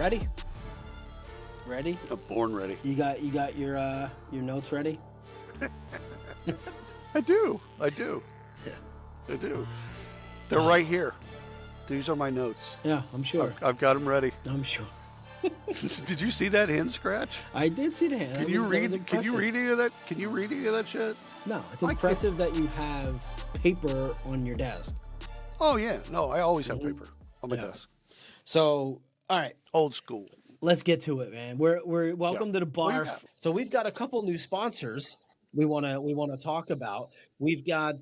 ready? Ready? I'm born ready. You got your notes ready? I do. Yeah. I do. They're right here. These are my notes. Yeah, I'm sure. I've got them ready. I'm sure. Did you see that hand scratch? I did see the hand. Can you read any of that? Can you read any of that shit? No, it's impressive that you have paper on your desk. Oh yeah, no, I always have paper on my desk. So, all right, Old school. let's get to it, man. We're welcome to the bar. So we've got a couple new sponsors we wanna talk about. We've got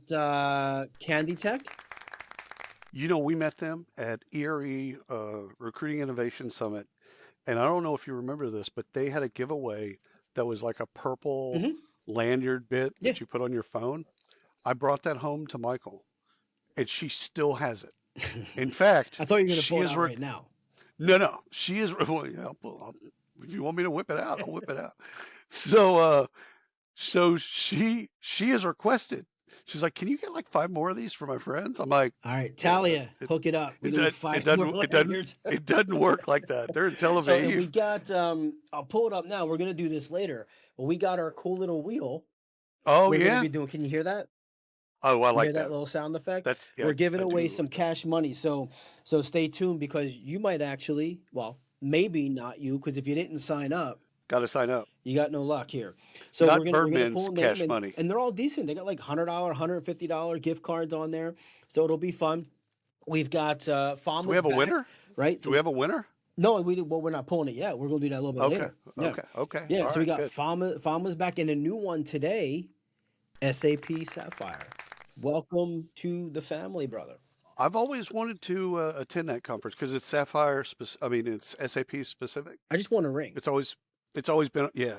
Candy Tech. You know, we met them at ERE Recruiting Innovation Summit, and I don't know if you remember this, but they had a giveaway that was like a purple lanyard bit that you put on your phone. I brought that home to Michael, and she still has it. In fact, I thought you were gonna she pull it is out right now. No, she is. Well, yeah, if you want me to whip it out, I'll whip it out. So, so she has requested. She's like, "Can you get like 5 more of these for my friends?" I'm like, All right, Talia, hook it up. We need 5 more it lanyards. doesn't work like that. They're in Tel So Aviv. we got I'll pull it up now. We're gonna do this later. But we got our cool little wheel. Oh We're yeah. gonna be doing. Can you hear that? Oh, I You like hear that that. little sound effect? That's We're giving I away do some like that. cash money. So stay tuned because you might actually, well, maybe not you, because if you didn't sign up, Got to sign up. you got no luck here. So Not we're gonna Birdman's pull a cash name, money. and they're all decent. They got like $100, $150 gift cards on there, so it'll be fun. We've got Fama's Do we have a back, winner? right? Do So we have a winner? no, we're not pulling it yet. We're gonna do that a little bit Okay. later. Yeah. Okay. Yeah, All so we right, got good. Fama's back, and a new one today, SAP Sapphire. Welcome to the family, brother. I've always wanted to attend that conference because it's Sapphire. I mean, it's SAP specific. I just want a ring. It's always been. Yeah.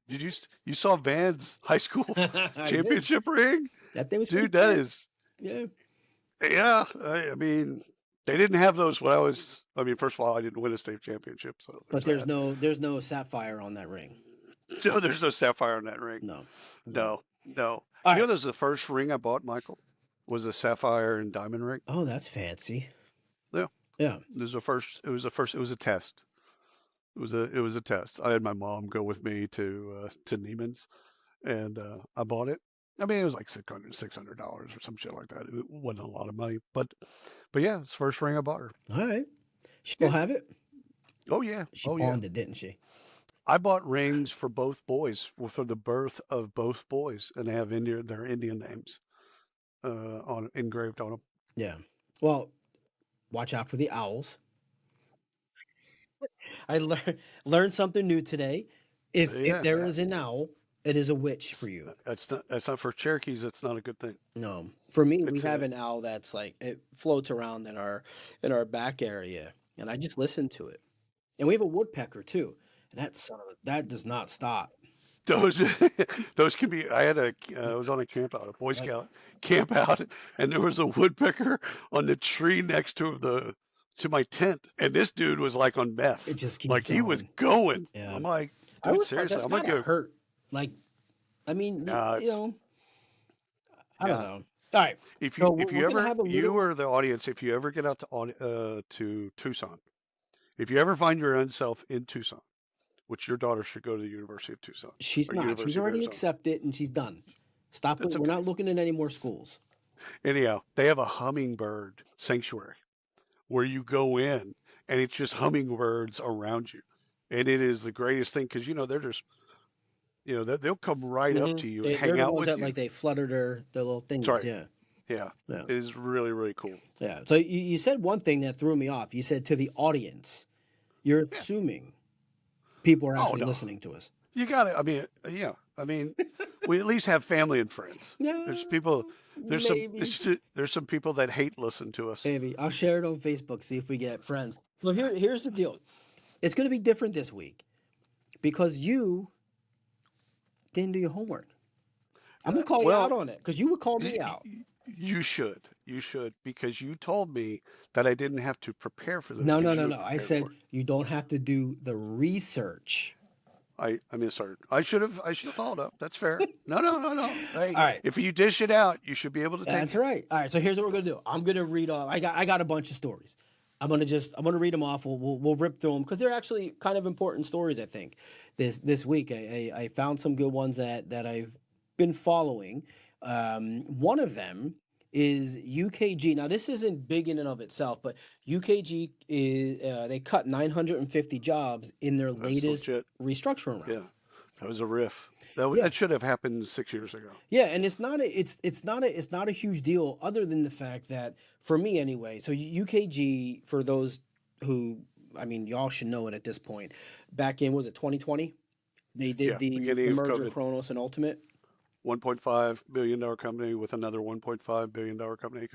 Did you saw Van's high school I did. championship ring? That thing was Dude, pretty that cool. is. Yeah. Yeah. I mean, they didn't have those when I was. I mean, first of all, I didn't win a state championship, so But there's there's no sapphire on that ring. that. No, there's no sapphire on that ring. No. No. All You right. know, there's the first ring I bought, Michael, was a sapphire and diamond ring. Oh, that's fancy. Yeah. Yeah. It was a test. It was a test. I had my mom go with me to Neiman's, and I bought it. I mean, it was like $600 or some shit like that. It wasn't a lot of money, but yeah, it's the first ring I bought her. All right. She still Yeah. have it? Oh yeah. She Oh yeah. pawned it, didn't she? I bought rings for both boys for the birth of both boys, and they have their Indian names engraved on them. Yeah. Well, watch out for the owls. I learned something new today. If Yeah, there is an owl, it is a witch for you. that's not for Cherokees. That's not a good thing. No, for me, we It's have an owl that's like it floats around in our back area, and I just listen to it. And we have a woodpecker too, and that does not stop. Those those can be. I was on a camp out, a Boy Scout camp out, and there was a woodpecker on the tree next to my tent, and this dude was like on meth. It just keeps Like he was going. going. Yeah. I'm like, I dude, was seriously, that's I'm gonna gotta go. hurt. Like, I mean, Nah, you it's know, I don't yeah. know. All right, If so you we're gonna ever have a you little. or the audience, if you ever get out to Tucson, if you ever find your own self in Tucson, which your daughter should go to the University of Tucson She's or not. She's University of already Arizona. accepted, and she's done. Stop That's it. We're okay. not looking at any more schools. Anyhow, they have a hummingbird sanctuary where you go in and it's just hummingbirds around you. And it is the greatest thing because, they're just, they'll come right up to you and They're hang the out ones with that you. like they flutter their little That's thingies. right. Yeah, Yeah. yeah, It is really, really cool. yeah. So you said one thing that threw me off. You said to the audience, you're Yeah. assuming people are Oh, actually no. listening to us. You got it. I mean, yeah. I mean, we at least have family and friends. Yeah, There's people, maybe. there's some people that hate listen to us. Maybe I'll share it on Facebook. See if we get friends. So here's the deal. It's going to be different this week because you didn't do your homework. I'm gonna call you out Well, on it because you would call me y- out. y- you should because you told me that I didn't have to prepare for this No, because no, you no, had no. I prepared said for it. you don't have to do the research. I misheard. I should have followed up. That's fair. No. Hey, All right. if you dish it out, you should be able to take That's it. right. All right. So here's what we're gonna do. I'm gonna read off. I got a bunch of stories. I'm gonna read them off. We'll rip through them because they're actually kind of important stories. I think this week I found some good ones that I've been following. One of them is UKG. Now this isn't big in and of itself, but UKG is they cut 950 jobs in their That's latest legit. restructuring round. Yeah, that was a riff. Yeah, That should have happened 6 years ago. yeah, and it's not a huge deal other than the fact that for me anyway. So UKG for those who I mean y'all should know it at this point. Back in was it 2020? They did Yeah, the beginning of merger COVID, Kronos and Ultimate. $1.5 billion company with another $1.5 billion company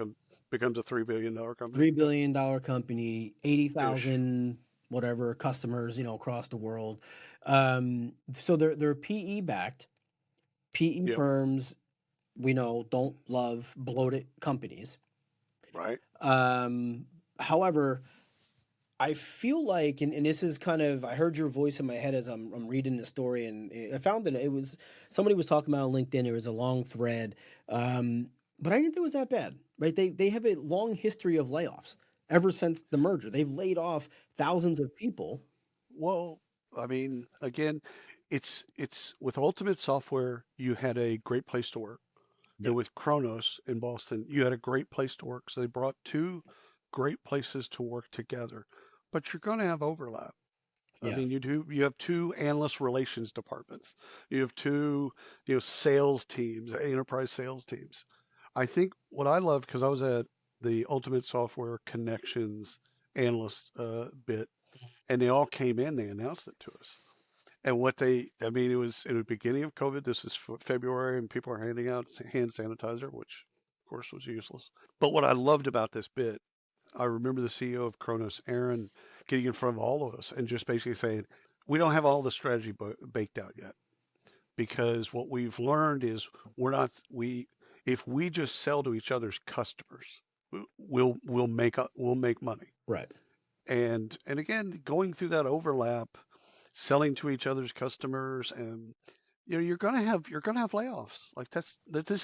becomes a $3 billion company. Yep, $3 billion company, eighty ish. thousand whatever customers, across the world. So they're PE backed. PE Yep. firms we know don't love bloated companies. Right. Um, However, I feel like, and this is kind of, I heard your voice in my head as I'm reading the story, and I found that it was somebody was talking about on LinkedIn. It was a long thread, but I didn't think it was that bad, right? They have a long history of layoffs ever since the merger. They've laid off thousands of people. Well, I mean, again, it's with Ultimate Software, you had a great place to work. Yeah, And with Kronos in Boston, you had a great place to work. So they brought two great places to work together. But you're going to have overlap. I yeah, mean, you have two analyst relations departments. You have two, sales teams, enterprise sales teams. I think what I loved because I was at the Ultimate Software Connections analyst bit, and they all came in. They announced it to us, and I mean, it was in the beginning of COVID. This is February, and people are handing out hand sanitizer, which of course was useless. But what I loved about this bit, I remember the CEO of Kronos, Aaron, getting in front of all of us and just basically saying, we don't have all the strategy baked out yet because what we've learned is we if we just sell to each other's customers, we'll make money. right. And again, going through that overlap, selling to each other's customers, and you're gonna have layoffs. Like this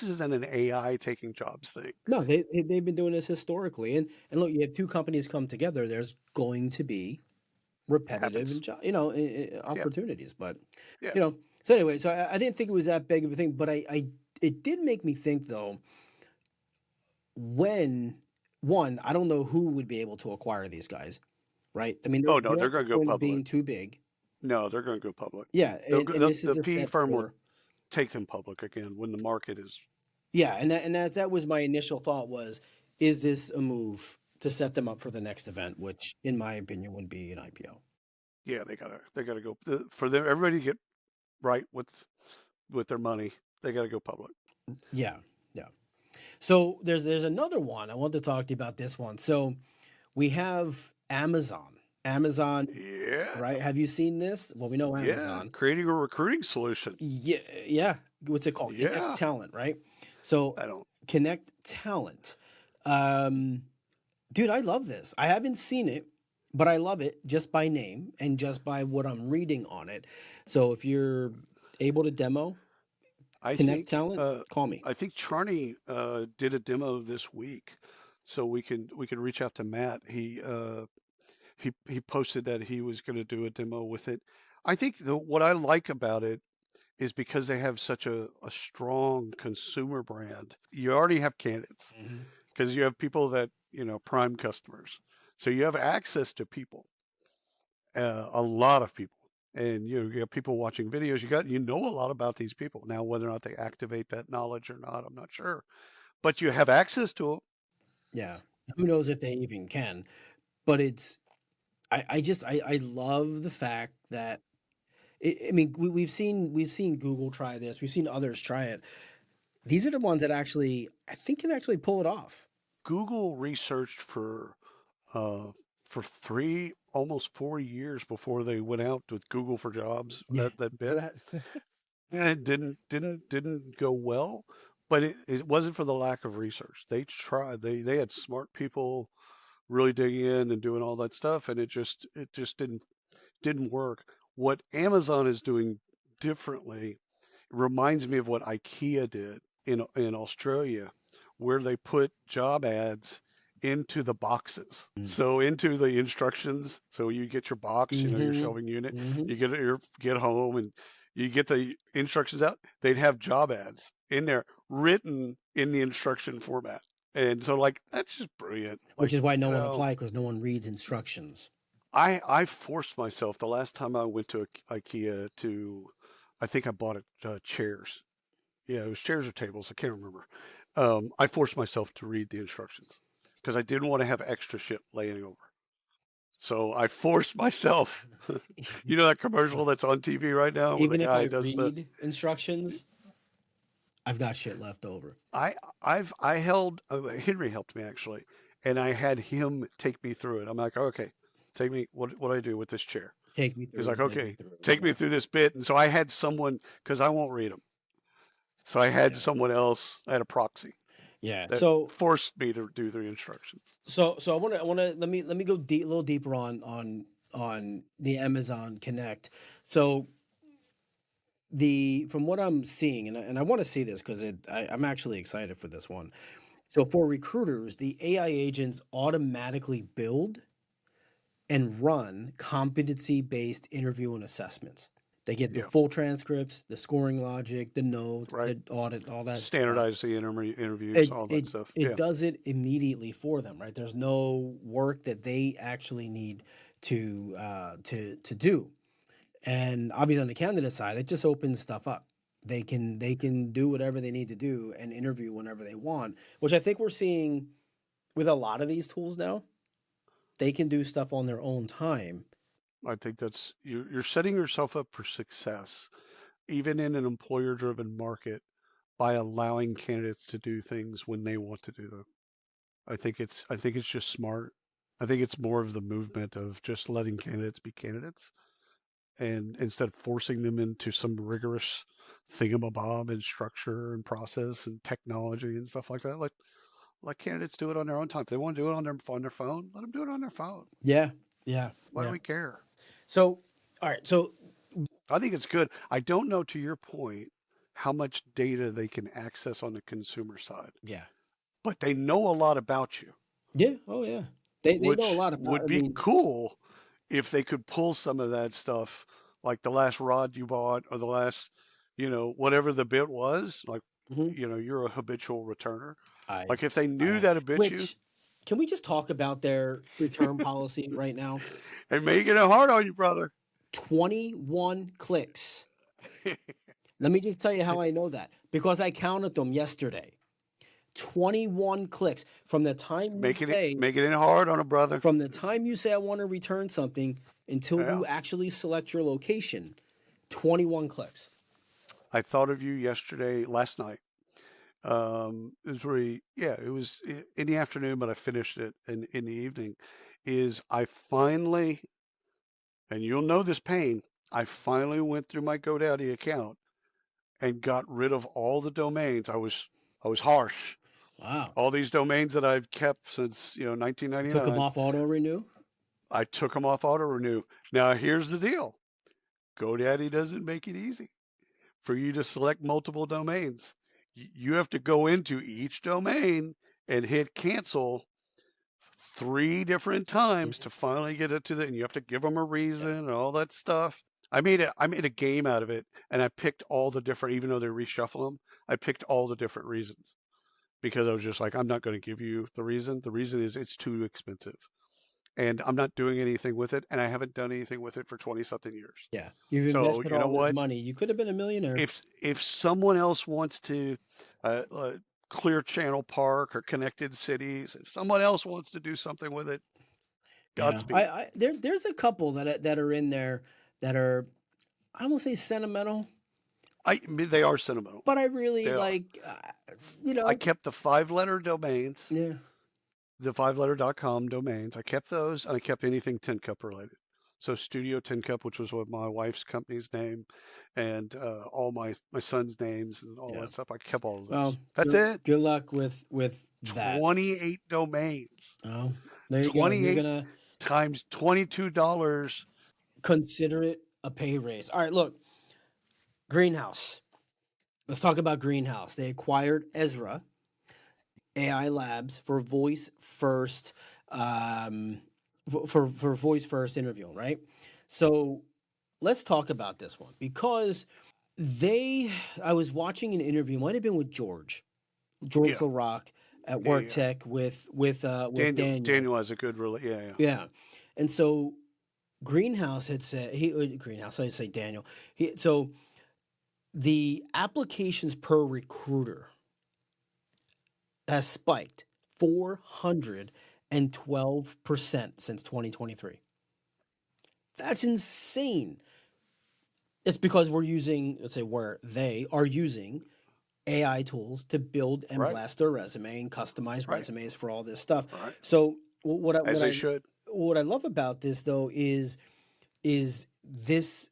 isn't an AI taking jobs thing. No, they've been doing this historically, and look, you have two companies come together. There's going to be repetitive and Happens. Yeah, opportunities, but yeah. you know. So anyway, so I didn't think it was that big of a thing, but I it did make me think though when one I don't know who would be able to acquire these guys, right? I mean, Oh no, they're they're at the gonna go point of public. being too big. No, they're gonna go public. Yeah, and this The is a PE step firm will for take them public again when the market is. yeah, and that was my initial thought was, is this a move to set them up for the next event, which in my opinion would be an IPO. Yeah, they gotta go for them. Everybody to get right with their money. They gotta go public. Yeah, yeah. So there's another one I want to talk to you about this one. So we have Amazon. Amazon, Yeah, right? Have you seen this? Well, we know yeah. Amazon. Creating a recruiting solution. Yeah, yeah. What's it called? Connect Yeah, Talent, right? So I don't. Connect Talent. Um, Dude, I love this. I haven't seen it, but I love it just by name and just by what I'm reading on it. So if you're able to demo I Connect think Talent, call me. I think Charney did a demo this week, so we can reach out to Matt. He posted that he was going to do a demo with it. I think what I like about it is because they have such a strong consumer brand. You already have candidates Mhm. because you have people that prime customers, so you have access to people, a lot of people. And you have people watching videos. You know a lot about these people now. Whether or not they activate that knowledge or not, I'm not sure. But you have access to them. Yeah. Who knows if they even can? But I love the fact that I mean we've seen Google try this, we've seen others try it. These are the ones that actually I think can actually pull it off. Google researched uh, for almost 4 years before they went out with Google for Jobs. Yeah. That bit, Remember that? and it didn't go well. But it wasn't for the lack of research. They tried. They had smart people really digging in and doing all that stuff, and it just didn't work. What Amazon is doing differently reminds me of what IKEA did in Australia, where they put job ads into the boxes. Mm. So into the instructions. So you get your box, your Mhm. shelving unit. Mhm. You get home and you get the instructions out. They'd have job ads in there written in the instruction format. And so like that's just brilliant. Which Like, is why no you one know, applied because no one reads instructions. I forced myself the last time I went to IKEA to, I think I bought chairs. Yeah, it was chairs or tables. I can't remember. I forced myself to read the instructions because I didn't want to have extra shit laying over. So I forced myself. You know that commercial that's on TV right now where the Even if I guy does the. read instructions, I've got shit left over. I I held Henry helped me actually, and I had him take me through it. I'm like, okay, take me. What do I do with this chair? Take me He's through like, it. Take me okay, through it. take me Yeah. through this bit. And so I had someone because I won't read them. So I had Yeah. someone else. I had a proxy Yeah. that So forced me to do the instructions. so I want to let me go a little deeper on the Amazon Connect. So the from what I'm seeing, and I want to see this because I'm actually excited for this one. So for recruiters, the AI agents automatically build and run competency-based interview and assessments. They get the Yeah, full transcripts, the scoring logic, the notes, right. the audit, all that stuff. Standardize the interviews, It all that it stuff. it Yeah, does it immediately for them, right? There's no work that they actually need to do. And obviously on the candidate side, it just opens stuff up. They can do whatever they need to do and interview whenever they want, which I think we're seeing with a lot of these tools now. They can do stuff on their own time. I think that's you're setting yourself up for success, even in an employer-driven market, by allowing candidates to do things when they want to do them. I think it's just smart. I think it's more of the movement of just letting candidates be candidates, and instead of forcing them into some rigorous thingamabob and structure and process and technology and stuff like that. Let candidates do it on their own time. If they want to do it on their phone, let them do it on their phone. Yeah, yeah, Why do yeah. we care? So, all right. So, I think it's good. I don't know, to your point, how much data they can access on the consumer side, yeah, but they know a lot about you, yeah. Oh, yeah. They know a which lot about. would I be mean, cool if they could pull some of that stuff, like the last rod you bought or the last, whatever the bit was. Like, mhm. you're a habitual returner. I, Like if they I knew am. that about you Which, can we just talk about their return policy right now? and making it hard on you, brother. 21 clicks. Let me just tell you how I know that because I counted them yesterday. 21 clicks from the time you say Making it hard on a brother. from the time you say I want to return something until Yeah. you actually select your location. 21 clicks. I thought of you last night. It was really, yeah, it was in the afternoon, but I finished it in the evening. Is I finally, and you'll know this pain, I finally went through my GoDaddy account and got rid of all the domains. I was harsh. Wow. All these domains that I've kept since, You took them 1999, off auto renew? I took them off auto renew. Now here's the deal. GoDaddy doesn't make it easy for you to select multiple domains. You have to go into each domain and hit cancel 3 different times Mhm. to finally get it and you have to give them a Yeah. reason and all that stuff. I made a game out of it, and I picked all the different, even though they reshuffle them, I picked all the different reasons because I was just like, I'm not going to give you the reason. The reason is it's too expensive, and I'm not doing anything with it, and I haven't done anything with it for 20 something years. Yeah. You've So invested you know all this what? money. You could have been a millionaire. If someone else wants to uh, uh, Clear Channel Park or Connected Cities, if someone else wants to do something with it, Yeah. Godspeed. There's a couple that are in there that are I won't say sentimental, I mean, they are sentimental. but I really They are. like you I know, kept the 5-letter domains, yeah. the 5-letter.com domains. I kept those, and I kept anything Tin Cup related. So Studio Tin Cup, which was what my wife's company's name, and all my son's names and all Yeah. that stuff. I kept all of Well, those. That's it. good luck with that. 28 domains. Oh, there you go. You're 28 gonna times $22. consider it a pay raise. All right, look, Greenhouse. Let's talk about Greenhouse. They acquired Ezra. AI Labs for voice first, um, for voice first interviewing, right? So let's talk about this one because they. I was watching an interview. Might have been with George Yeah, LaRock at yeah, Work yeah. Tech with Daniel, Daniel. Daniel has a good yeah, yeah. Yeah, and so Greenhouse had said Greenhouse. I say Daniel. So the applications per recruiter has spiked 412% since 2023. That's insane. It's because we're using, let's say, where they are using AI tools to build and Right, blast their resume and customize right, resumes for all this stuff. right. So what I As what they I should. what I love about this though is this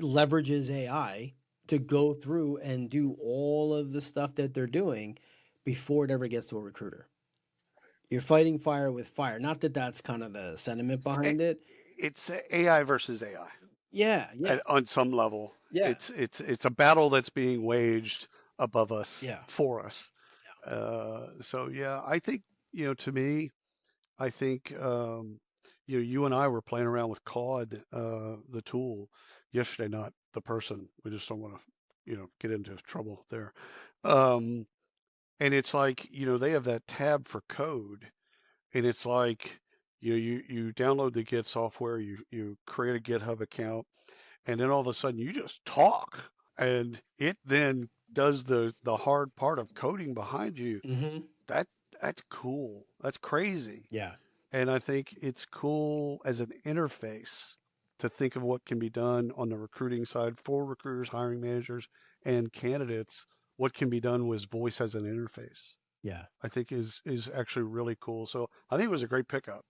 leverages AI to go through and do all of the stuff that they're doing before it ever gets to a recruiter. You're fighting fire with fire. Not that that's kind of the sentiment It's a, behind it. it's AI versus AI. Yeah, yeah, On some level, yeah, it's a battle that's being waged above us yeah. for us. So yeah, I think to me, I think you and I were playing around with Claude, the tool, yesterday, not the person. We just don't want to get into trouble there. Um, and it's like they have that tab for code, and it's like you download the Git software, you create a GitHub account, and then all of a sudden you just talk, and it then does the hard part of coding behind you. Mm-hmm. That that's cool. That's crazy. Yeah, And I think it's cool as an interface to think of what can be done on the recruiting side for recruiters, hiring managers, and candidates. What can be done with voice as an interface, yeah, I think is actually really cool. So I think it was a great pickup.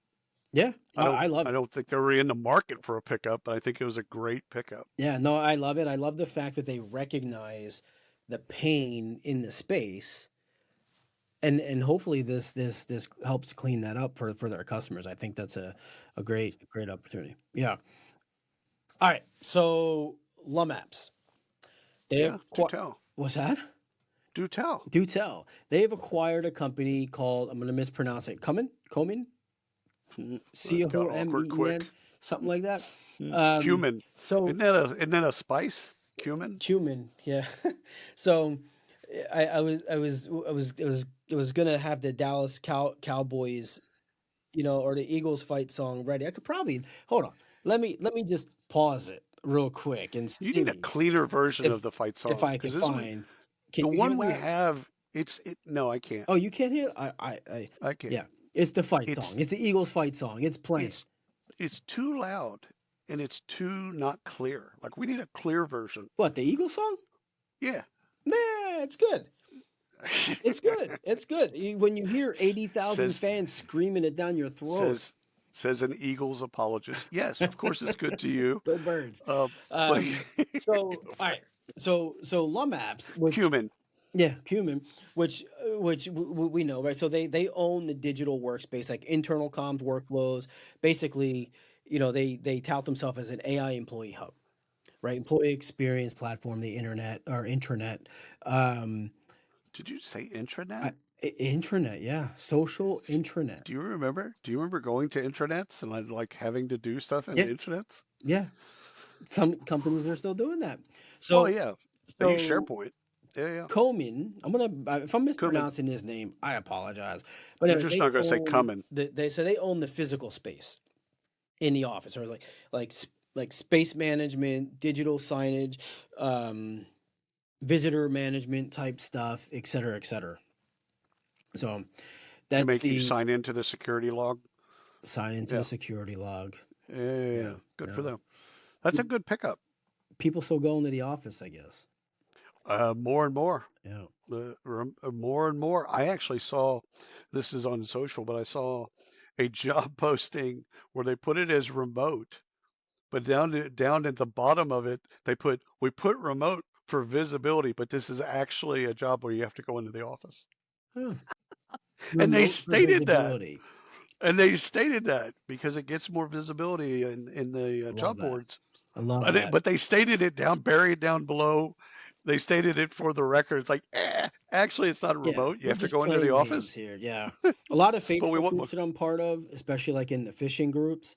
yeah. I love I it. don't think they were in the market for a pickup, but I think it was a great pickup. Yeah, no, I love it. I love the fact that they recognize the pain in the space, and hopefully this helps clean that up for their customers. I think that's a great opportunity. Yeah. All right. So Lumaps, they Yeah, do acquired. tell. What's that? Do tell. Do tell. They've acquired a company called, I'm going to mispronounce it, Comen, That got awkward Comeen, quick. something like that. Cumin. So Isn't that a spice? Cumin? Cumin, yeah. So I was gonna have the Dallas Cowboys, or the Eagles fight song ready. I could probably hold on. Let me just pause it real quick and You need a see cleaner version if of the fight if song I can because this one, find. Can the you hear one we that? have, no, I can't. Oh, you can't hear? I I can't. yeah. It's the fight song. It's It's the Eagles fight song. It's playing. it's it's too loud and it's too not clear. Like we need a clear version. What, the Eagles song? Yeah. Nah, it's good. It's good. It's good. When you hear 80,000 says fans screaming it down your throat, says says an Eagles apologist. Yes, of course it's good to you. go Birds. Uh, but Um, so go all for right. So Lumapps, which cumin. yeah, Cumin, which we know, right? So they own the digital workspace, like internal comms workflows. Basically, they tout themselves as an AI employee hub, right? Employee experience platform, the internet or intranet. Um, Did you say intranet? I, intranet, yeah, social intranet. Do you remember? Do you remember going to intranets and like having to do stuff in Yeah, intranets? yeah. Some companies are still doing that. Well, So yeah, they use so SharePoint. Yeah, yeah. Komin, if I'm Cumin. mispronouncing his name, I apologize. But You're anyway, just they not going to say own coming. they own the physical space in the office, or like space management, digital signage, um, visitor management type stuff, et cetera, et cetera. So They that's make you the sign into the security log. sign into the Yeah. security log. Yeah, yeah, yeah. Yeah, Good for yeah. them. That's a good pickup. People still go into the office, I guess. More and more. Yeah. More and more. I actually saw, this is on social, but I saw a job posting where they put it as remote, but down at the bottom of it, we put remote for visibility, but this is actually a job where you have to go into the office. Huh. And they Remote for stated that. visibility. And they stated that because it gets more visibility in the I love job that. boards. I love that. But they stated it down, buried down below they stated it for the record. It's like, actually, it's not a Yeah, remote. You we're have to just go into the playing games office. here. Yeah. A lot of But we Facebook want more. groups that I'm part of, especially like in the fishing groups,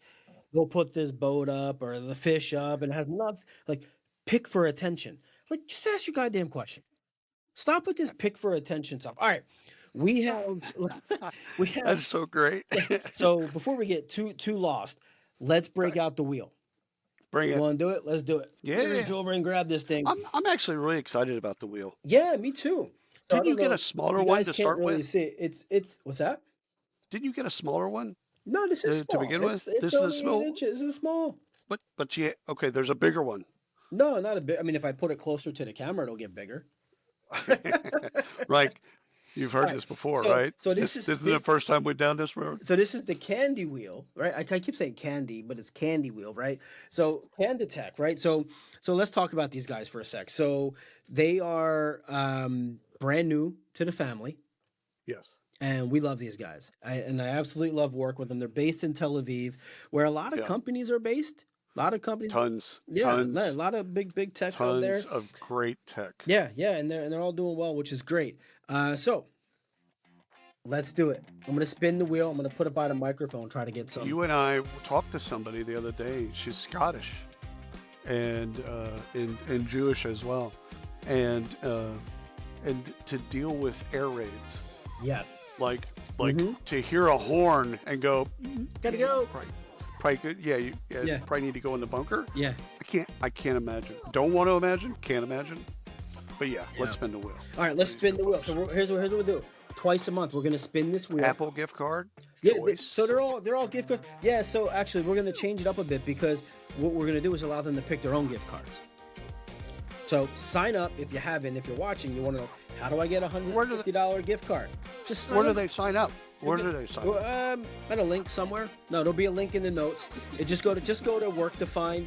they'll put this boat up or the fish up and it has not like pick for attention. Like, just ask your goddamn question. Stop with this pick for attention stuff. All right. We have we have That's so great. yeah. So before we get too lost, let's break Right. out the wheel. Bring You it. want to do it? Let's do it. Let me reach Yeah. over and grab this thing. I'm actually really excited about the wheel. Yeah, me too. So I Didn't you don't get know. a smaller You one guys to can't start really with? see it. It's what's that? Didn't you get a smaller one No, this is to small. begin with? It's This is a only eight small, inches. This is small. but okay, there's a bigger one. No, not a bit. I mean, if I put it closer to the camera, it'll get bigger. Right. You've All heard right. this before, So right? so This is the first time we're down this road. this is the candy wheel, right? I keep saying candy, but it's candy wheel, right? So Candy right? So let's talk about these guys for a sec. So they are brand new to the family, Yes. and we love these guys. I absolutely love work with them. They're based in Tel Aviv, where a lot of Yeah. companies are based. A lot of companies, Tons, yeah, a tons, lot of big tech out there. tons of great tech. Yeah, yeah, and they're all doing well, which is great. So let's do it. I'm gonna spin the wheel. I'm gonna put it by the microphone. Try to get some. You and I talked to somebody the other day. She's Scottish, and Jewish as well, and to deal with air raids, Yeah. like Mhm. to hear a horn and go, Gotta go. probably good. Yeah, Yeah. probably need to go in the bunker. Yeah. I can't imagine. Don't want to imagine. Can't imagine. But yeah, Yeah. let's spin the wheel. All right, let's spin the wheel. So here's what we'll do. Twice a month, we're gonna spin this wheel. Apple gift card. Yeah. Choice. So they're all gift cards. Yeah. So actually, we're gonna change it up a bit because what we're gonna do is allow them to pick their own gift cards. So sign up if you haven't. If you're watching, you want to know how do I get a $150 gift card? Just sign Where do up. they sign up? Where do they sign up? At a link somewhere. No, there'll be a link in the notes. It just go to work to find.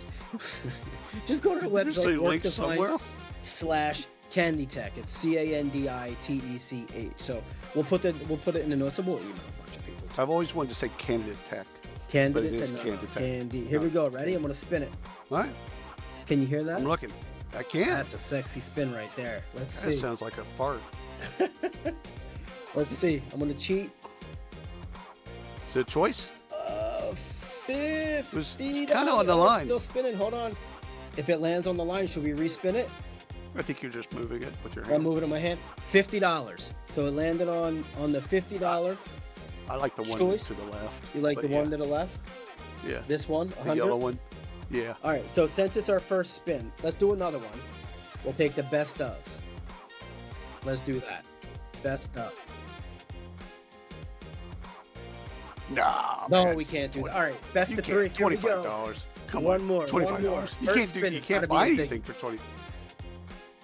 Just go to the Did you say website work link to somewhere? find /Candy Tech. It's CANDITECH. So we'll put it in the notes and we'll email a bunch of people. I've always wanted to say Candidate Tech. Candidate But it is Tech. Candy Tech. Candy. Here we go. Ready? I'm gonna spin it. All right, Can you hear that? I'm looking. I can't. That's a sexy spin right there. Let's That see. sounds like a fart. Let's see. I'm gonna cheat. Is it a choice? $50. was kinda on the Oh, it's line. Still spinning. Hold on. If it lands on the line, should we respin it? I think you're just moving it with your I'm hand. moving it in my hand. $50. So it landed on the $50. I like the one choice. to the left. You like but the yeah, one to the left? Yeah. This one? The 100? yellow one. Yeah. All right. So since it's our first spin, let's do another one. We'll take the best of. Let's do that. Best of. Nah. No, man. we can't do that. All right. Best You of can't. three. Here we go. $25. Come One on. more, one $25. more. You First can't do. spin, You it's can't gotta be buy a big- anything for 20.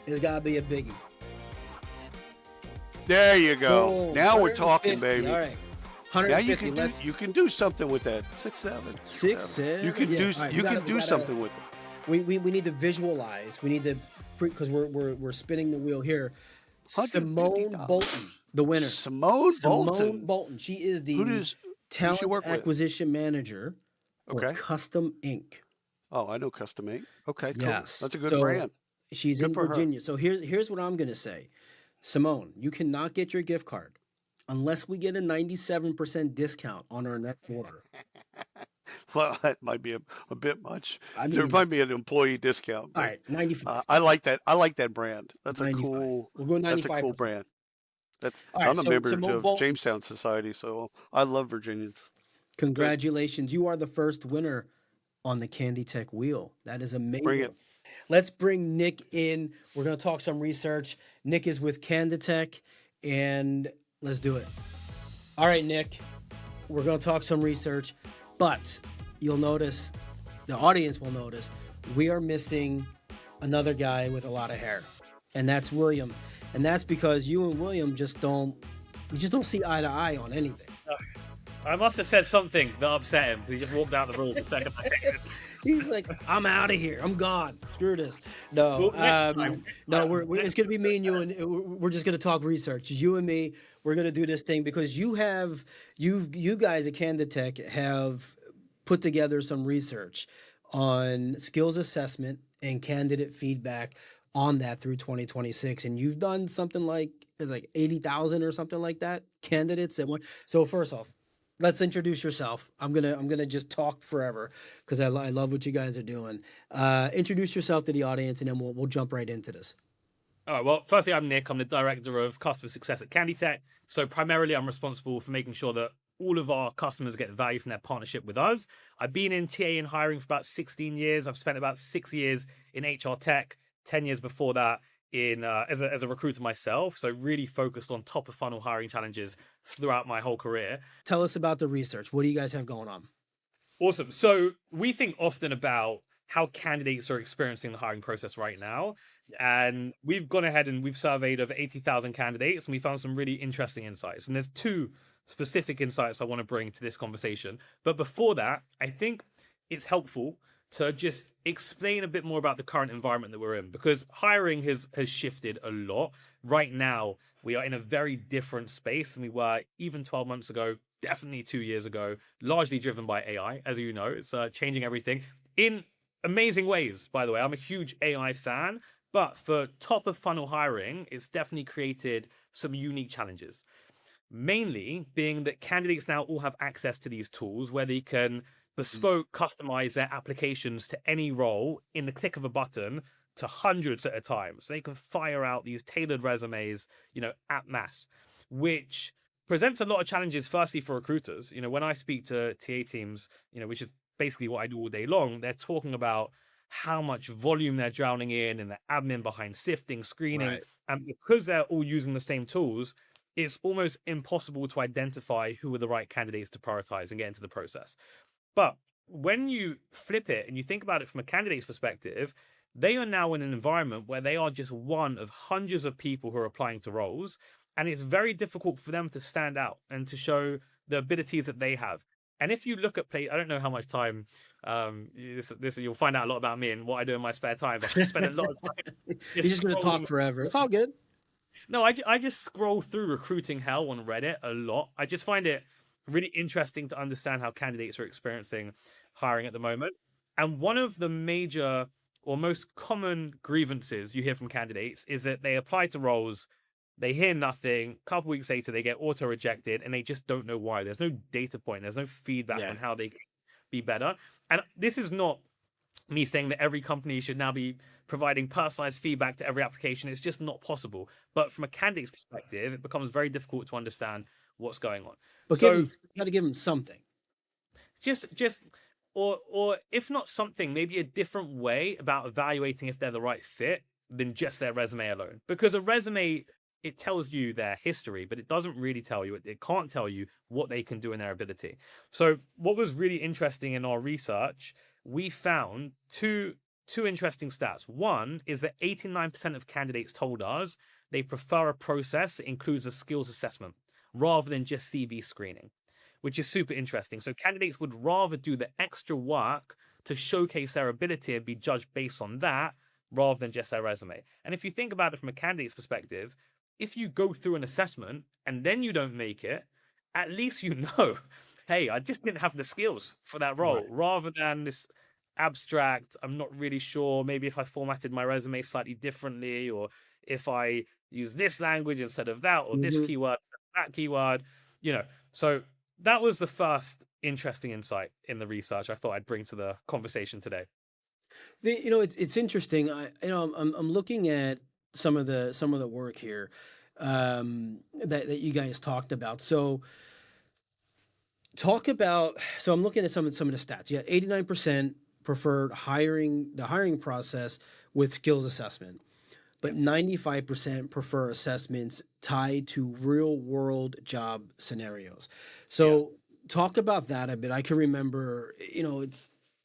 It's gotta be a biggie. There you go. Boom. Now we're talking, 150. baby. All right. Now 150. you can do something with that. 6'7". 6'7". You can Yeah. do All right, you we can gotta- do we gotta- something with it. We need to visualize. We need to because we're spinning the wheel here. Simone $150. Bolton, the winner. Simone Bolton. Bolton. She is the Who does talent she work with? acquisition manager for Okay. Custom Inc. Oh, I know Custom 8. Okay, cool. Yes. That's a good So, brand. She's Good in for her. Virginia. So here's what I'm gonna say. Simone, you cannot get your gift card unless we get a 97% discount on our next order. Well, that might be a bit much. I There mean, might be an employee discount. all But, right, 95. I like that. I like that brand. That's a 95. cool. We'll go That's a 95. cool brand. That's. All right, I'm a so member Simone of Bolton, Jamestown Society, so I love Virginians. congratulations. You are the first winner on the Candy Tech wheel. That is Bring amazing. it. Let's bring Nick in. We're going to talk some research. Nick is with Canditech, and let's do it. All right, Nick, we're going to talk some research, but you'll notice, the audience will notice, we are missing another guy with a lot of hair, and that's William. And that's because you and William just don't see eye to eye on anything. I must have said something that upset him. He just walked out the room the second I said it. He's like, I'm out of here. I'm gone. Screw this. No, Well, next time. no, it's gonna be me and you, and we're just gonna talk research. You and me, we're gonna do this thing because you guys at Canditech have put together some research on skills assessment and candidate feedback on that through 2026, and you've done something like it's like 80,000 or something like that candidates that went. So first off, let's introduce yourself. I'm gonna just talk forever because I love what you guys are doing. Introduce yourself to the audience, and then we'll jump right into this. All right. Well, firstly, I'm Nick. I'm the director of customer success at Candy Tech. So primarily, I'm responsible for making sure that all of our customers get value from their partnership with us. I've been in TA and hiring for about 16 years. I've spent about 6 years in HR tech, 10 years before that in as a recruiter myself. So really focused on top of funnel hiring challenges throughout my whole career. Tell us about the research. What do you guys have going on? Awesome. So we think often about how candidates are experiencing the hiring process right now. And we've gone ahead and we've surveyed over 80,000 candidates, and we found some really interesting insights. And there's two specific insights I want to bring to this conversation. But before that, I think it's helpful to just explain a bit more about the current environment that we're in, because hiring has shifted a lot. Right now, we are in a very different space than we were even 12 months ago, definitely 2 years ago, largely driven by AI. As you know, it's changing everything in amazing ways, by the way. I'm a huge AI fan, but for top of funnel hiring, it's definitely created some unique challenges. Mainly being that candidates now all have access to these tools where they can bespoke, customize their applications to any role in the click of a button to hundreds at a time. So they can fire out these tailored resumes, at mass, which presents a lot of challenges, firstly, for recruiters. When I speak to TA teams, which is basically what I do all day long, they're talking about how much volume they're drowning in and the admin behind sifting, screening. Right. And because they're all using the same tools, it's almost impossible to identify who are the right candidates to prioritize and get into the process. But when you flip it and you think about it from a candidate's perspective, they are now in an environment where they are just one of hundreds of people who are applying to roles. And it's very difficult for them to stand out and to show the abilities that they have. And if you look at I don't know how much time, you'll find out a lot about me and what I do in my spare time. But I spend a lot of time You're just gonna talk scrolling. forever. It's all good. No, I just scroll through recruiting hell on Reddit a lot. I just find it really interesting to understand how candidates are experiencing hiring at the moment. And one of the major or most common grievances you hear from candidates is that they apply to roles, they hear nothing, a couple weeks later they get auto rejected, and they just don't know why. There's no data point, there's no feedback on how they can be better. And this is not me saying that every company should now be providing personalized feedback to every application. It's just not possible. But from a candidate's perspective, it becomes very difficult to understand what's going on. But So you got to give them something. just or if not something, maybe a different way about evaluating if they're the right fit than just their resume alone. Because a resume, it tells you their history, but it doesn't really tell you, it can't tell you what they can do in their ability. So what was really interesting in our research, we found two interesting stats. One is that 89% of candidates told us they prefer a process that includes a skills assessment rather than just CV screening, which is super interesting. So candidates would rather do the extra work to showcase their ability and be judged based on that rather than just their resume. And if you think about it from a candidate's perspective, if you go through an assessment and then you don't make it, at least you know, hey, I just didn't have the skills for that role, rather than this abstract, I'm not really sure, maybe if I formatted my resume slightly differently, or if I use this language instead of that, or this keyword, that keyword, So that was the first interesting insight in the research I thought I'd bring to the conversation today. It's interesting. I'm looking at some of the work here that you guys talked about. So I'm looking at some of the stats. Yeah, 89% preferred the hiring process with skills assessment, but 95% prefer assessments tied to real world job scenarios. So talk about that a bit. I can remember,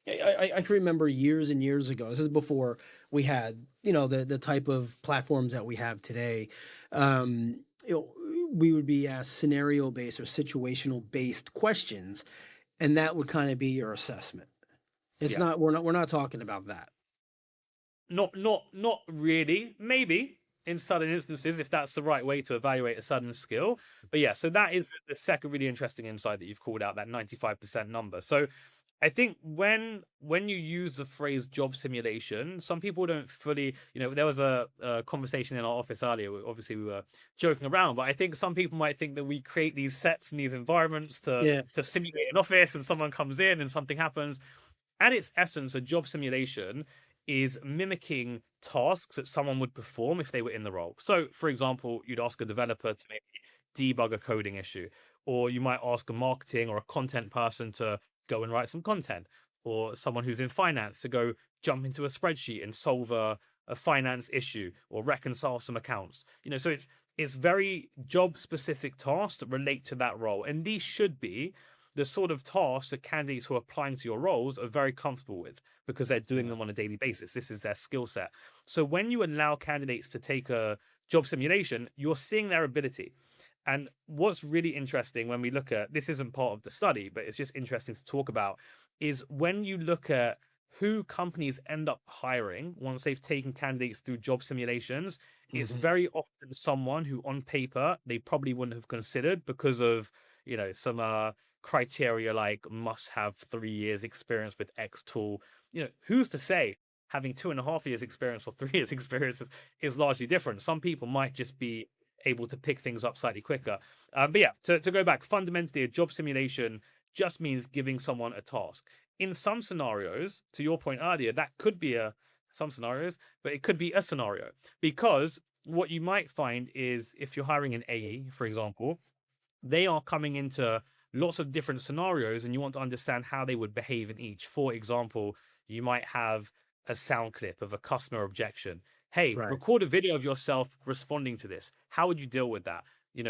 I can remember years and years ago. This is before we had, the type of platforms that we have today. We would be asked scenario based or situational based questions, and that would kind of be your assessment. It's not. We're not talking about that. Not really. Maybe in certain instances, if that's the right way to evaluate a sudden skill. But yeah, so that is the second really interesting insight that you've called out, that 95% number. So I think when you use the phrase job simulation, some people don't fully, there was a conversation in our office earlier. Obviously, we were joking around, but I think some people might think that we create these sets and these environments Yeah. to simulate an office, and someone comes in and something happens. At its essence, a job simulation is mimicking tasks that someone would perform if they were in the role. So, for example, you'd ask a developer to maybe debug a coding issue, or you might ask a marketing or a content person to go and write some content, or someone who's in finance to go jump into a spreadsheet and solve a finance issue or reconcile some accounts. So it's very job specific tasks that relate to that role. And these should be the sort of tasks that candidates who are applying to your roles are very comfortable with because they're doing them on a daily basis. This is their skill set. So when you allow candidates to take a job simulation, you're seeing their ability. And what's really interesting when we look at this isn't part of the study, but it's just interesting to talk about, is when you look at who companies end up hiring once they've taken candidates through job simulations, it's very often someone who on paper they probably wouldn't have considered because of some criteria like must have 3 years experience with X tool. Who's to say having 2.5 years experience or 3 years experience is largely different. Some people might just be able to pick things up slightly quicker. But yeah, to go back, fundamentally, a job simulation just means giving someone a task. In some scenarios, to your point earlier, that could be some scenarios, but it could be a scenario. Because what you might find is if you're hiring an AE, for example, they are coming into lots of different scenarios and you want to understand how they would behave in each. For example, you might have a sound clip of a customer objection. Hey, Right. record a video of yourself responding to this. How would you deal with that?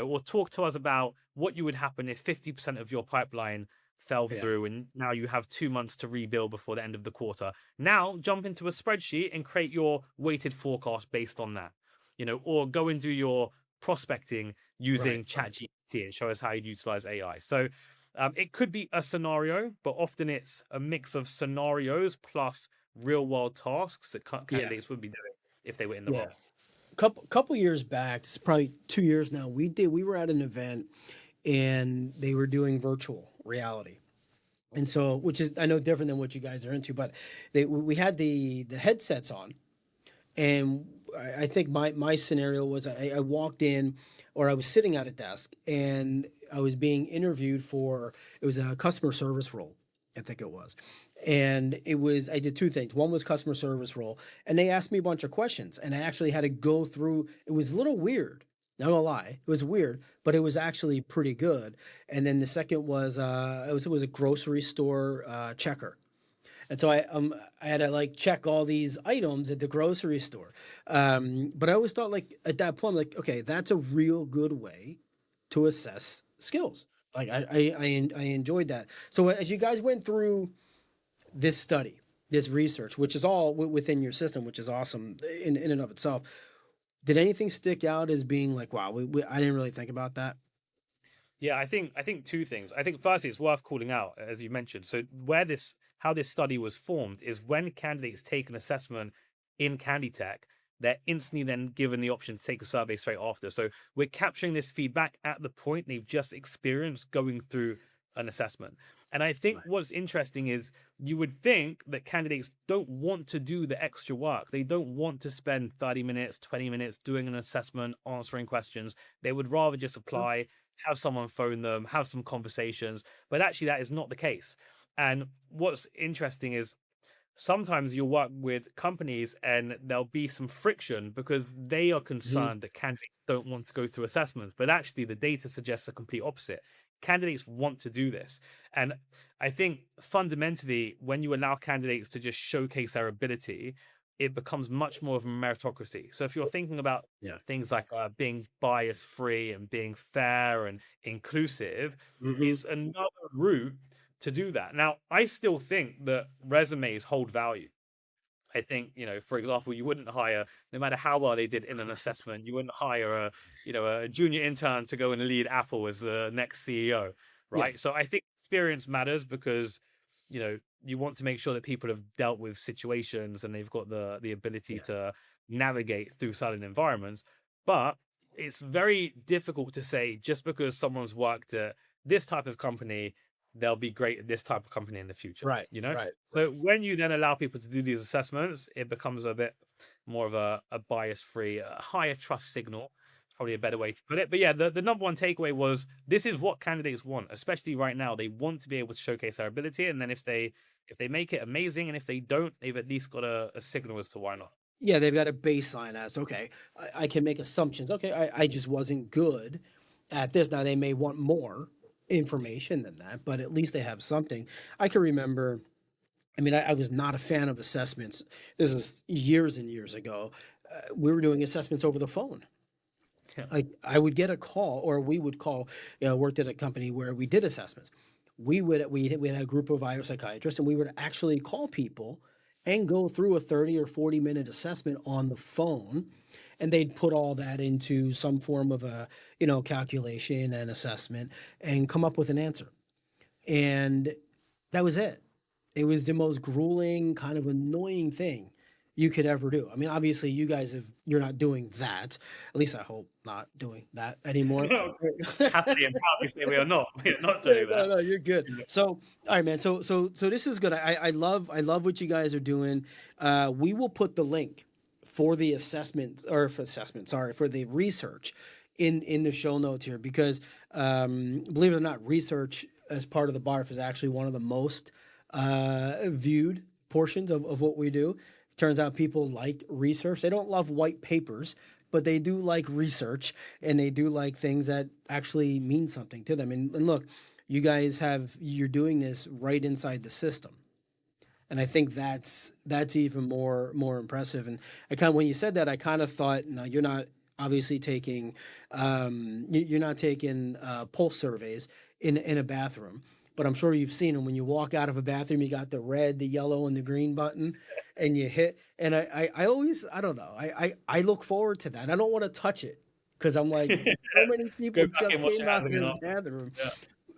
Or talk to us about what you would happen if 50% of your pipeline fell through and now you have 2 months to rebuild before the end of the quarter. Now jump into a spreadsheet and create your weighted forecast based on that. Or go and do your prospecting using ChatGPT and show us how you utilize AI. So it could be a scenario, but often it's a mix of scenarios plus real world tasks that candidates would be doing if they were in the role. Couple years back, it's probably 2 years now. We were at an event and they were doing virtual reality. And so, which is I know different than what you guys are into, but we had the headsets on, and I think my scenario was I walked in, or I was sitting at a desk, and I was being interviewed for it was a customer service role, I think it was, and I did two things. One was customer service role, and they asked me a bunch of questions, and I actually had to go through. It was a little weird. Not gonna lie, it was weird, but it was actually pretty good. And then the second was it was a grocery store checker. And so I had to like check all these items at the grocery store. But I always thought like at that point, like, okay, that's a real good way to assess skills. Like I enjoyed that. So as you guys went through this study, this research, which is all within your system, which is awesome in and of itself, did anything stick out as being like, wow, I didn't really think about that? Yeah, I think two things. I think firstly, it's worth calling out, as you mentioned. So how this study was formed is when candidates take an assessment in CandyTech, they're instantly then given the option to take a survey straight after. So we're capturing this feedback at the point they've just experienced going through an assessment. And I think what's interesting is you would think that candidates don't want to do the extra work. They don't want to spend 30 minutes, 20 minutes doing an assessment, answering questions. They would rather just apply, have someone phone them, have some conversations. But actually, that is not the case. And what's interesting is sometimes you'll work with companies and there'll be some friction because they are concerned that candidates don't want to go through assessments. But actually, the data suggests the complete opposite. Candidates want to do this. And I think fundamentally, when you allow candidates to just showcase their ability, it becomes much more of a meritocracy. So if you're thinking about things like being bias free and being fair and inclusive, it's another route to do that. Now, I still think that resumes hold value. I think, for example, you wouldn't hire, no matter how well they did in an assessment, you wouldn't hire a junior intern to go and lead Apple as the next CEO, right? Yeah. So I think experience matters because, you want to make sure that people have dealt with situations and they've got the ability to navigate through certain environments. But it's very difficult to say just because someone's worked at this type of company they'll be great at this type of company in the future. Right. You know, Right. so when you then allow people to do these assessments, it becomes a bit more of a bias-free, higher trust signal. Probably a better way to put it. But yeah, the number one takeaway was this is what candidates want, especially right now. They want to be able to showcase their ability, and then if they make it, amazing, and if they don't, they've at least got a signal as to why not. Yeah, they've got a baseline as okay, I can make assumptions. Okay, I just wasn't good at this. Now they may want more information than that, but at least they have something. I can remember. I mean, I was not a fan of assessments. This is years and years ago. We were doing assessments over the phone. Yeah. I would get a call, or we would call. You know, worked at a company where we did assessments. We had a group of IO psychiatrists, and we would actually call people and go through a 30 or 40-minute assessment on the phone, and they'd put all that into some form of a calculation and assessment and come up with an answer. And that was it. It was the most grueling, kind of annoying thing you could ever do. I mean, obviously, you're not doing that. At least I hope not doing that anymore. Happily and proudly say we are not. We are not doing that. No, you're good. So, all right, man. So this is good. I love what you guys are doing. We will put the link for the for the research in the show notes here, because believe it or not, research as part of the BARF is actually one of the most viewed portions of what we do. Turns out people like research. They don't love white papers, but they do like research, and they do like things that actually mean something to them. And look, you guys you're doing this right inside the system. And I think that's even more impressive. And when you said that, I kind of thought, no, you're not obviously taking you're not taking pulse surveys in a bathroom. But I'm sure you've seen them when you walk out of a bathroom. You got the red, the yellow, and the green button, and you hit. And I always, I don't know. I look forward to that. I don't want to touch it because I'm like, so many people just came out of the bathroom.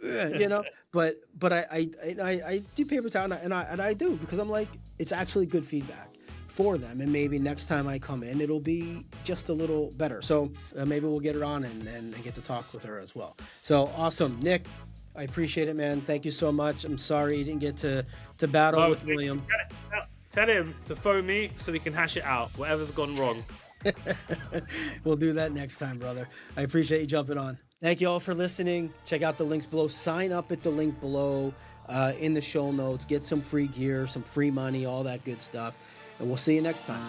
Yeah. But I do paper towel, and I do, because I'm like, it's actually good feedback for them, and maybe next time I come in, it'll be just a little better. So maybe we'll get her on and get to talk with her as well. So awesome, Nick. I appreciate it, man. Thank you so much. I'm sorry you didn't get to battle with William. Tell him to phone me so we can hash it out, whatever's gone wrong. We'll do that next time, brother. I appreciate you jumping on. Thank you all for listening. Check out the links below. Sign up at the link below in the show notes. Get some free gear, some free money, all that good stuff. And we'll see you next time.